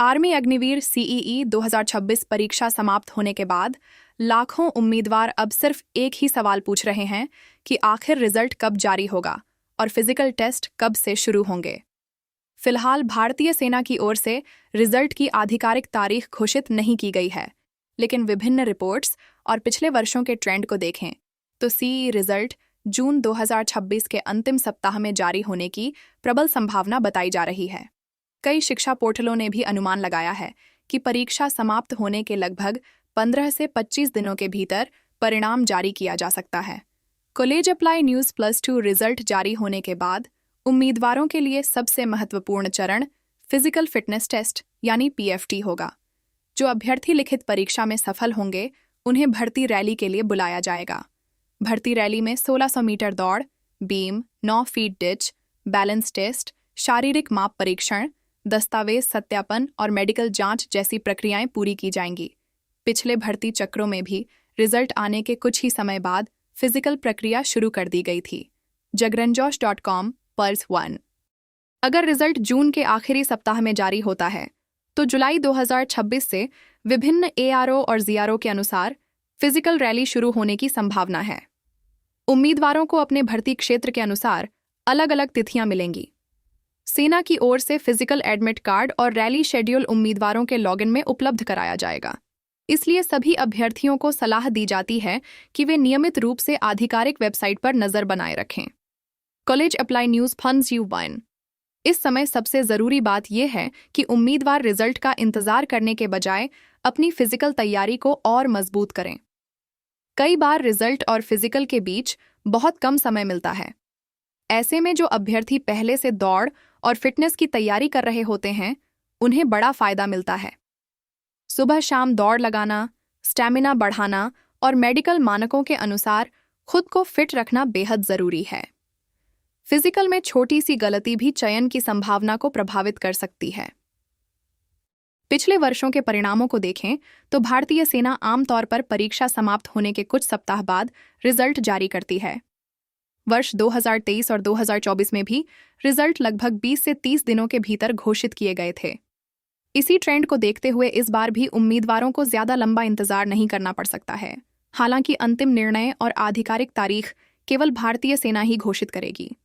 Army Agniveer CEE 2026 परीक्षा समाप्त होने के बाद लाखों उम्मीदवार अब सिर्फ एक ही सवाल पूछ रहे हैं कि आखिर रिजल्ट कब जारी होगा और फिजिकल टेस्ट कब से शुरू होंगे। फिलहाल भारतीय सेना की ओर से रिजल्ट की आधिकारिक तारीख घोषित नहीं की गई है, लेकिन विभिन्न रिपोर्ट्स और पिछले वर्षों के ट्रेंड को देखें तो सीईई रिजल्ट जून 2026 के अंतिम सप्ताह में जारी होने की प्रबल संभावना बताई जा रही है। कई शिक्षा पोर्टलों ने भी अनुमान लगाया है कि परीक्षा समाप्त होने के लगभग 15 से 25 दिनों के भीतर परिणाम जारी किया जा सकता है। कॉलेज अप्लाई न्यूज़ +2 रिजल्ट जारी होने के बाद उम्मीदवारों के लिए सबसे महत्वपूर्ण चरण फिजिकल फिटनेस टेस्ट यानी पीएफटी होगा। जो अभ्यर्थी लिखित परीक्षा में सफल होंगे उन्हें भर्ती रैली के लिए बुलाया जाएगा। भर्ती रैली में 1600 मीटर दौड़, beam, 9 feet ditch, balance test, शारीरिक माप परीक्षण, दस्तावेज सत्यापन और मेडिकल जांच जैसी प्रक्रियाएं पूरी की जाएंगी। पिछले भर्ती चक्रों में भी रिजल्ट आने के कुछ ही समय बाद फिजिकल प्रक्रिया शुरू कर दी गई थी। jagranjosh.com/1 अगर रिजल्ट जून के आखिरी सप्ताह में जारी होता है तो जुलाई 2026 से विभिन्न एआरओ और जीआरओ के अनुसार फिजिकल रैली शुरू होने की संभावना है। उम्मीदवारों को अपने भर्ती क्षेत्र के अनुसार अलग अलग तिथियां मिलेंगी। सेना की ओर से फिजिकल एडमिट कार्ड और रैली शेड्यूल उम्मीदवारों के लॉगिन में उपलब्ध कराया जाएगा। इसलिए सभी अभ्यर्थियों को सलाह दी जाती है कि वे नियमित रूप से आधिकारिक वेबसाइट पर नजर बनाए रखें। कॉलेज अप्लाई न्यूज़ +1 इस समय सबसे ज़रूरी बात यह है कि उम्मीदवार रिजल्ट का इंतजार करने के बजाय अपनी फिजिकल तैयारी को और मजबूत करें। कई बार रिजल्ट और फिजिकल के बीच बहुत कम समय मिलता है। ऐसे में जो अभ्यर्थी पहले से दौड़ और फिटनेस की तैयारी कर रहे होते हैं उन्हें बड़ा फायदा मिलता है। सुबह शाम दौड़ लगाना, स्टैमिना बढ़ाना और मेडिकल मानकों के अनुसार खुद को फिट रखना बेहद ज़रूरी है। फिजिकल में छोटी सी गलती भी चयन की संभावना को प्रभावित कर सकती है। पिछले वर्षों के परिणामों को देखें तो भारतीय सेना आमतौर पर परीक्षा समाप्त होने के कुछ सप्ताह बाद रिजल्ट जारी करती है। वर्ष 2023 और 2024 में भी रिजल्ट लगभग 20 से 30 दिनों के भीतर घोषित किए गए थे। इसी ट्रेंड को देखते हुए इस बार भी उम्मीदवारों को ज्यादा लंबा इंतजार नहीं करना पड़ सकता है। हालांकि अंतिम निर्णय और आधिकारिक तारीख केवल भारतीय सेना ही घोषित करेगी।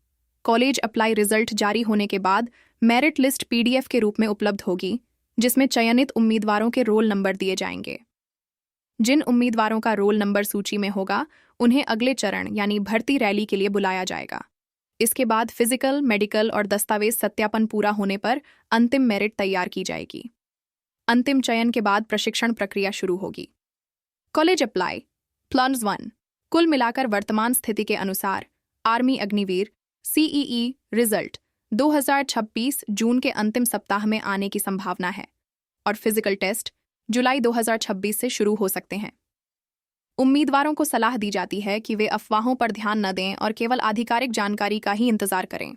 कॉलेज अप्लाई रिजल्ट जारी होने के बाद मेरिट लिस्ट पीडीएफ के रूप में उपलब्ध होगी, जिसमें चयनित उम्मीदवारों के रोल नंबर दिए जाएंगे। जिन उम्मीदवारों का रोल नंबर सूची में होगा उन्हें अगले चरण यानी भर्ती रैली के लिए बुलाया जाएगा। इसके बाद फिजिकल, मेडिकल और दस्तावेज सत्यापन पूरा होने पर अंतिम मेरिट तैयार की जाएगी। अंतिम चयन के बाद प्रशिक्षण प्रक्रिया शुरू होगी। कॉलेज अप्लाई +1 कुल मिलाकर वर्तमान स्थिति के अनुसार आर्मी अग्निवीर सीईई रिजल्ट 2026 जून के अंतिम सप्ताह में आने की संभावना है और फिजिकल टेस्ट जुलाई 2026 से शुरू हो सकते हैं। उम्मीदवारों को सलाह दी जाती है कि वे अफवाहों पर ध्यान न दें और केवल आधिकारिक जानकारी का ही इंतजार करें।